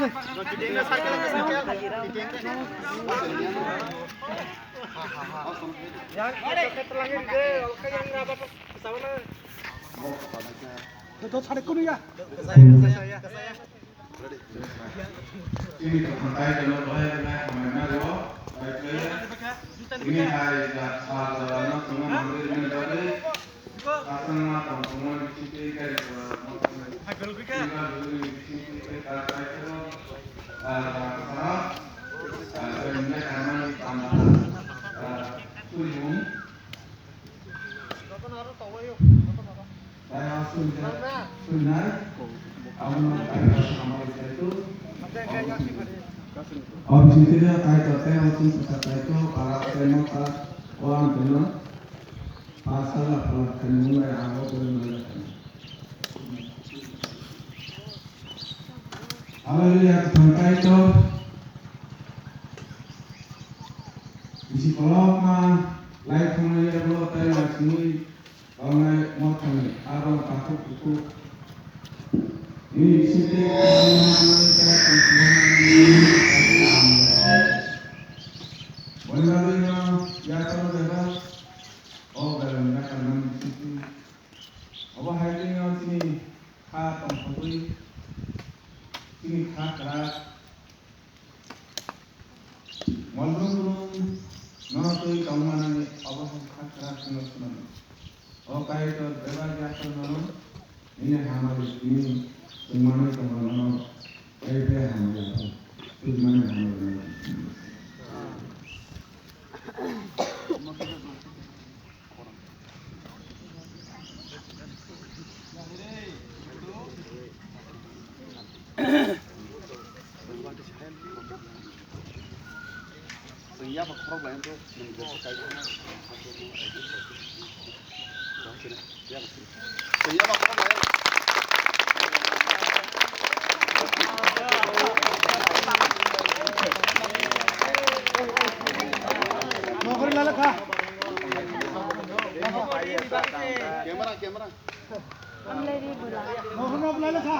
Ini terpentai dalam bahaya dengan dua. Ini hari salah dalam semua mandiri menjadi asana semua disiplin dari Habis itu dia kait hotel langsung peserta itu para tenor para orang tenor pasal pelakon mulai awal mulai. Haleluya bangkai itu di sekolah mah lain kemudian lo tadi masih orang mau kami arah takut itu ini sih Wanita yang terlibat, oh dalam karena itu, apa halnya sini hak pembeli, sini hak keras, malu nanti kamu nanti apa hak keras senang, oh kayak itu bebas jatuh ini hamil ini semuanya kamu kayak hamil, semuanya hamil. Iya, pak problem itu menjadi kayak iya, pak problem. Mau kau lalak kah? Kamera. Mau kau lalak kah?